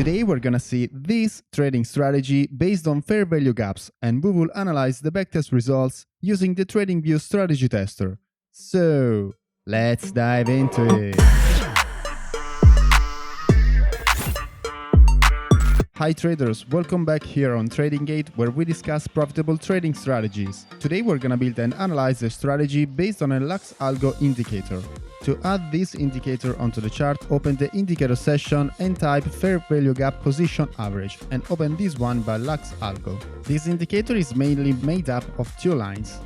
Today we're gonna see this trading strategy based on fair value gaps, and we will analyze the backtest results using the TradingView strategy tester. So, let's dive into it. Hi traders, welcome back here on TradingGate, where we discuss profitable trading strategies. Today we're gonna build and analyze a strategy based on a LuxAlgo indicator. To add this indicator onto the chart, open the indicator session and type fair value gap position average, and open this one by LuxAlgo. This indicator is mainly made up of two lines,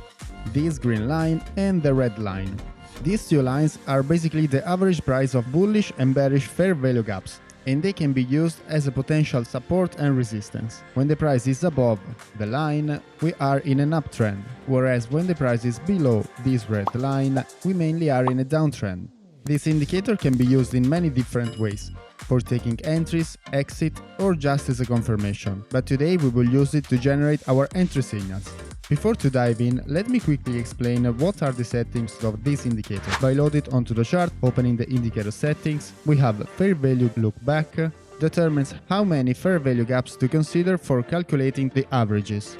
this green line and the red line. These two lines are basically the average price of bullish and bearish fair value gaps, and they can be used as a potential support and resistance. When the price is above the line, we are in an uptrend, whereas when the price is below this red line, we mainly are in a downtrend. This indicator can be used in many different ways, for taking entries, exit, or just as a confirmation, but today we will use it to generate our entry signals. Before to dive in, let me quickly explain what are the settings of this indicator. By load it onto the chart, opening the indicator settings, we have fair value look back, determines how many fair value gaps to consider for calculating the averages.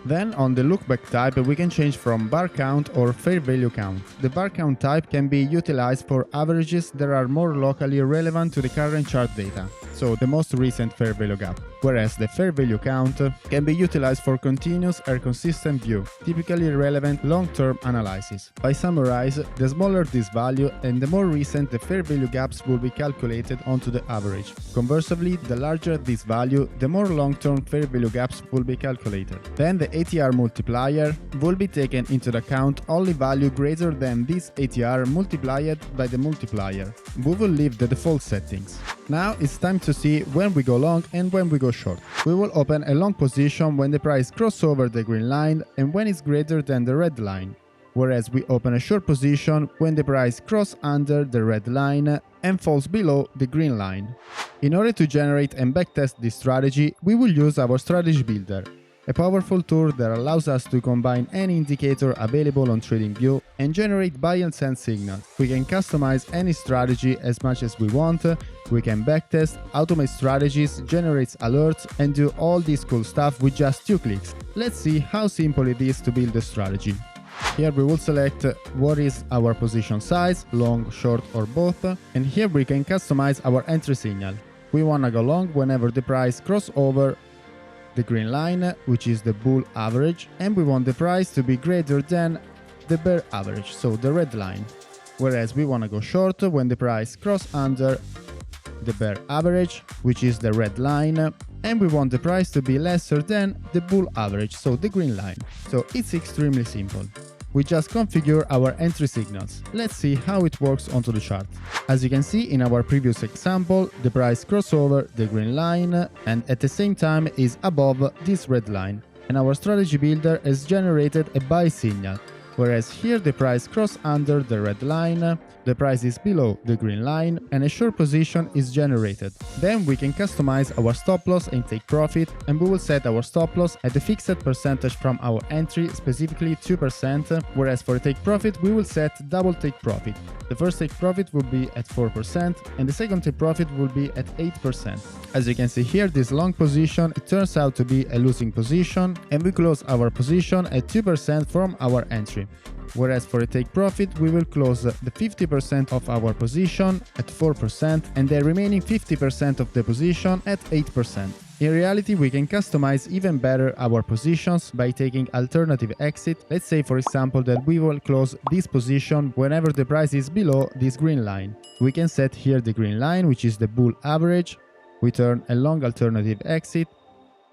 Then on the lookback type we can change from bar count or fair value count. The bar count type can be utilized for averages that are more locally relevant to the current chart data, so the most recent fair value gap, whereas the fair value count can be utilized for continuous or consistent view, typically relevant long-term analysis. By summarize, the smaller this value and the more recent the fair value gaps will be calculated onto the average. Conversely, the larger this value, the more long-term fair value gaps will be calculated. Then the ATR multiplier will be taken into account only value greater than this ATR multiplied by the multiplier. We will leave the default settings. Now it's time to see when we go long and when we go short. We will open a long position when the price crosses over the green line and when it's greater than the red line, whereas we open a short position when the price crosses under the red line and falls below the green line. In order to generate and backtest this strategy, we will use our strategy builder, a powerful tool that allows us to combine any indicator available on TradingView and generate buy and sell signals. We can customize any strategy as much as we want, we can backtest, automate strategies, generate alerts, and do all this cool stuff with just 2 clicks. Let's see how simple it is to build a strategy. Here we will select what is our position size, long, short or both, and here we can customize our entry signal. We wanna go long whenever the price crosses over the green line, which is the bull average, and we want the price to be greater than the bear average, so the red line. Whereas we want to go short when the price crosses under the bear average, which is the red line, and we want the price to be lesser than the bull average, so the green line. So it's extremely simple. We just configure our entry signals. Let's see how it works onto the chart. As you can see in our previous example, the price crosses over the green line and at the same time is above this red line, and our strategy builder has generated a buy signal, whereas here the price crosses under the red line, the price is below the green line, and a short position is generated. Then we can customize our stop loss and take profit, and we will set our stop loss at a fixed percentage from our entry, specifically 2%, whereas for take profit we will set double take profit. The first take profit will be at 4% and the second take profit will be at 8%. As you can see here, this long position, it turns out to be a losing position, and we close our position at 2% from our entry. Whereas for a take profit, we will close the 50% of our position at 4% and the remaining 50% of the position at 8%. In reality, we can customize even better our positions by taking alternative exit. Let's say for example that we will close this position whenever the price is below this green line. We can set here the green line, which is the bull average. We turn a long alternative exit,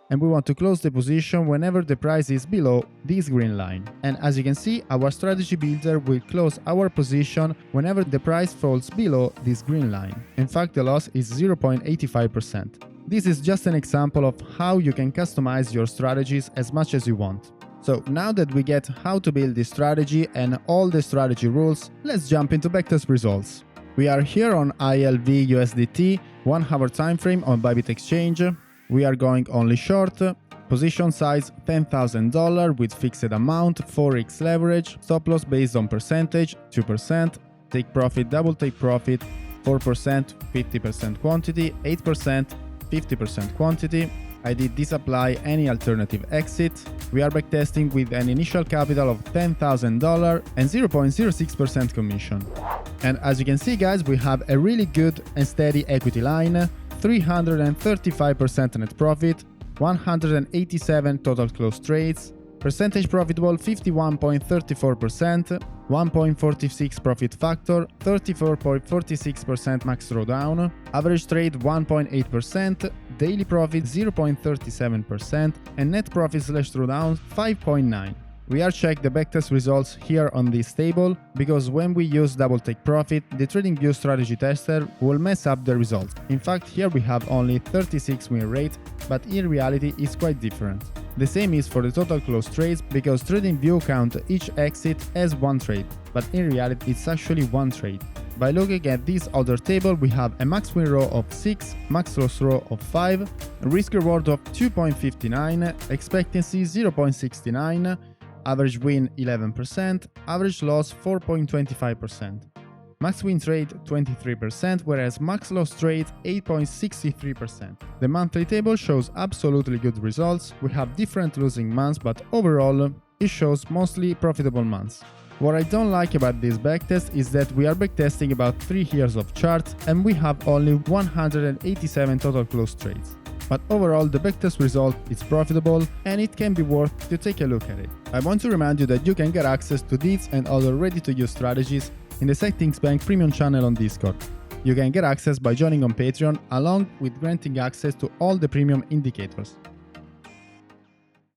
and we want to close the position whenever the price is below this green line. And as you can see, our strategy builder will close our position whenever the price falls below this green line. In fact, the loss is 0.85%. This is just an example of how you can customize your strategies as much as you want. So now that we get how to build this strategy and all the strategy rules, let's jump into backtest results. We are here on ILV USDT, 1 hour time frame on Bybit exchange. We are going only short, position size $10,000 with fixed amount, 4x leverage, stop loss based on percentage, 2%, take profit, double take profit, 4%, 50% quantity, 8%, 50% quantity. I did disapply any alternative exit. We are backtesting with an initial capital of $10,000 and 0.06% commission. And as you can see guys, we have a really good and steady equity line, 335% net profit, 187 total closed trades, percentage profitable 51.34%, 1.46 profit factor, 34.46% max drawdown, average trade 1.8%, daily profit 0.37%, and net profit slash drawdown 5.9%. We are check the backtest results here on this table because when we use double take profit, the TradingView strategy tester will mess up the results. In fact, here we have only 36 win rate, but in reality it's quite different. The same is for the total closed trades because TradingView count each exit as one trade, but in reality it's actually one trade. By looking at this other table, we have a max win row of 6, max loss row of 5, a risk reward of 2.59, expectancy 0.69, average win 11%, average loss 4.25%. Max win trade 23%, whereas max loss trade 8.63%. The monthly table shows absolutely good results. We have different losing months, but overall it shows mostly profitable months. What I don't like about this backtest is that we are backtesting about 3 years of charts and we have only 187 total closed trades. But overall the backtest result is profitable and it can be worth to take a look at it. I want to remind you that you can get access to these and other ready-to-use strategies in the Settings Bank Premium channel on Discord. You can get access by joining on Patreon along with granting access to all the premium indicators.